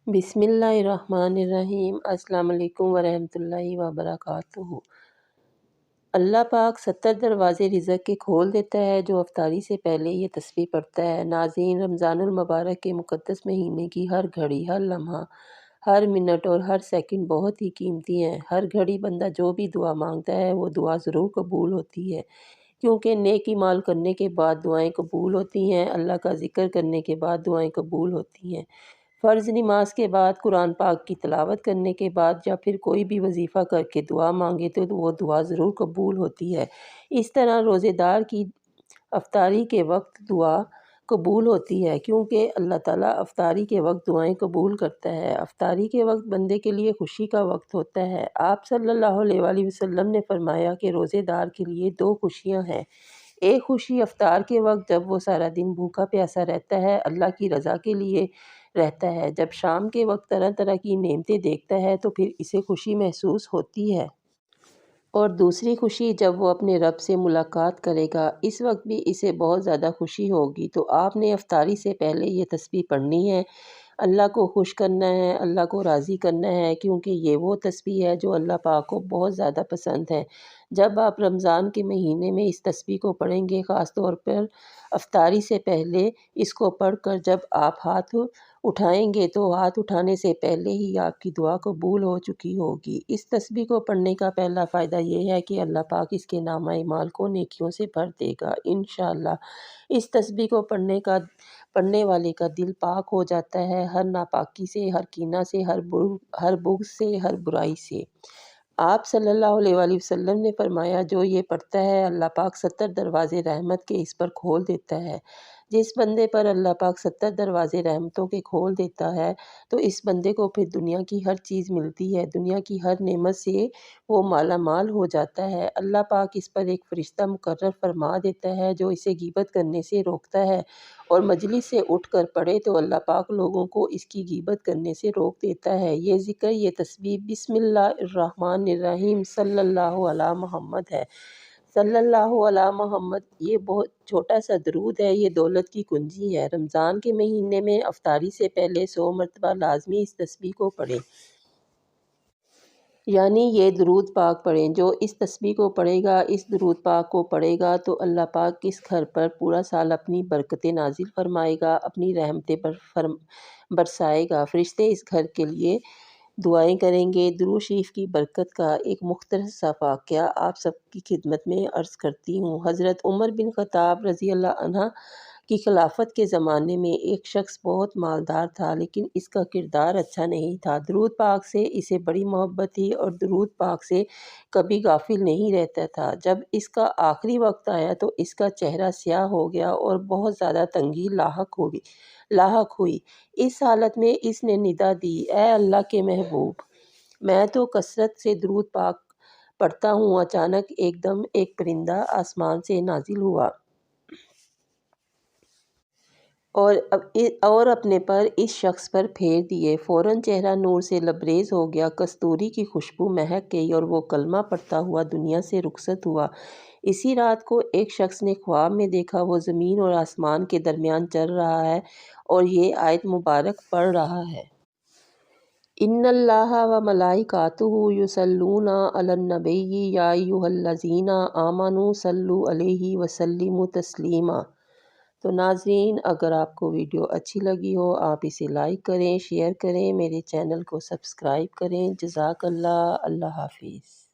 بسم اللہ الرحمن الرحیم۔ السلام علیکم ورحمۃ اللہ وبرکاتہ۔ اللہ پاک 70 دروازے رزق کے کھول دیتا ہے جو افطاری سے پہلے یہ تسبیح پڑھتا ہے۔ ناظرین، رمضان المبارک کے مقدس مہینے کی ہر گھڑی، ہر لمحہ، ہر منٹ اور ہر سیکنڈ بہت ہی قیمتی ہیں۔ ہر گھڑی بندہ جو بھی دعا مانگتا ہے وہ دعا ضرور قبول ہوتی ہے، کیونکہ نیک اعمال کرنے کے بعد دعائیں قبول ہوتی ہیں، اللہ کا ذکر کرنے کے بعد دعائیں قبول ہوتی ہیں، فرض نماز کے بعد، قرآن پاک کی تلاوت کرنے کے بعد، یا پھر کوئی بھی وظیفہ کر کے دعا مانگے تو وہ دعا ضرور قبول ہوتی ہے۔ اس طرح روزے دار کی افطاری کے وقت دعا قبول ہوتی ہے، کیونکہ اللہ تعالیٰ افطاری کے وقت دعائیں قبول کرتا ہے۔ افطاری کے وقت بندے کے لیے خوشی کا وقت ہوتا ہے۔ آپ صلی اللہ علیہ وآلہ وسلم نے فرمایا کہ روزے دار کے لیے دو خوشیاں ہیں۔ ایک خوشی افطار کے وقت جب وہ سارا دن بھوکا پیاسا رہتا ہے، اللہ کی رضا کے لیے رہتا ہے، جب شام کے وقت طرح طرح کی نعمتیں دیکھتا ہے تو پھر اسے خوشی محسوس ہوتی ہے۔ اور دوسری خوشی جب وہ اپنے رب سے ملاقات کرے گا، اس وقت بھی اسے بہت زیادہ خوشی ہوگی۔ تو آپ نے افطاری سے پہلے یہ تسبیح پڑھنی ہے، اللہ کو خوش کرنا ہے، اللہ کو راضی کرنا ہے، کیونکہ یہ وہ تسبیح ہے جو اللہ پاک کو بہت زیادہ پسند ہے۔ جب آپ رمضان کے مہینے میں اس تسبیح کو پڑھیں گے، خاص طور پر افطاری سے پہلے اس کو پڑھ کر جب آپ ہاتھ اٹھائیں گے تو ہاتھ اٹھانے سے پہلے ہی آپ کی دعا قبول ہو چکی ہوگی۔ اس تسبیح کو پڑھنے کا پہلا فائدہ یہ ہے کہ اللہ پاک اس کے نامہ اعمال کو نیکیوں سے بھر دے گا انشاءاللہ۔ اس تسبیح کو پڑھنے والے کا دل پاک ہو جاتا ہے ہر ناپاکی سے، ہر کینہ سے، ہر بغض سے، ہر برائی سے۔ آپ صلی اللہ علیہ وآلہ وسلم نے فرمایا، جو یہ پڑھتا ہے اللہ پاک 70 دروازے رحمت کے اس پر کھول دیتا ہے۔ جس بندے پر اللہ پاک 70 دروازے رحمتوں کے کھول دیتا ہے تو اس بندے کو پھر دنیا کی ہر چیز ملتی ہے، دنیا کی ہر نعمت سے وہ مالا مال ہو جاتا ہے۔ اللہ پاک اس پر ایک فرشتہ مقرر فرما دیتا ہے جو اسے غیبت کرنے سے روکتا ہے، اور مجلس سے اٹھ کر پڑھے تو اللہ پاک لوگوں کو اس کی غیبت کرنے سے روک دیتا ہے۔ یہ ذکر، یہ تسبیح بسم اللہ الرحمن الرحیم صلی اللہ علی محمد ہے۔ صلی اللہ علی محمد یہ بہت چھوٹا سا درود ہے، یہ دولت کی کنجی ہے۔ رمضان کے مہینے میں افطاری سے پہلے 100 مرتبہ لازمی اس تسبیح کو پڑھیں، یعنی یہ درود پاک پڑھیں۔ جو اس تسبیح کو پڑھے گا، اس درود پاک کو پڑھے گا تو اللہ پاک اس گھر پر پورا سال اپنی برکتیں نازل فرمائے گا، اپنی رحمتیں برسائے گا۔ فرشتے اس گھر کے لیے دعائیں کریں گے۔ درود شریف کی برکت کا ایک مختصر سا واقعہ آپ سب کی خدمت میں عرض کرتی ہوں۔ حضرت عمر بن خطاب رضی اللہ عنہ کی خلافت کے زمانے میں ایک شخص بہت مالدار تھا، لیکن اس کا کردار اچھا نہیں تھا۔ درود پاک سے اسے بڑی محبت تھی اور درود پاک سے کبھی غافل نہیں رہتا تھا۔ جب اس کا آخری وقت آیا تو اس کا چہرہ سیاہ ہو گیا اور بہت زیادہ تنگی لاحق ہوئی۔ اس حالت میں اس نے ندا دی، اے اللہ کے محبوب، میں تو کثرت سے درود پاک پڑھتا ہوں، اچانک ایک دم ایک پرندہ آسمان سے نازل ہوا اور اپنے پر اس شخص پر پھیر دیے۔ فوراً چہرہ نور سے لبریز ہو گیا، کستوری کی خوشبو مہک گئی اور وہ کلمہ پڑھتا ہوا دنیا سے رخصت ہوا۔ اسی رات کو ایک شخص نے خواب میں دیکھا وہ زمین اور آسمان کے درمیان چل رہا ہے اور یہ آیت مبارک پڑھ رہا ہے، ان اللہ و ملائکاتہ یصلون علی النبی یا ایھا الذین آمنوا صلوا علیہ وسلموا تسلیما۔ تو ناظرین، اگر آپ کو ویڈیو اچھی لگی ہو آپ اسے لائک کریں، شیئر کریں، میرے چینل کو سبسکرائب کریں۔ جزاک اللہ، اللہ حافظ۔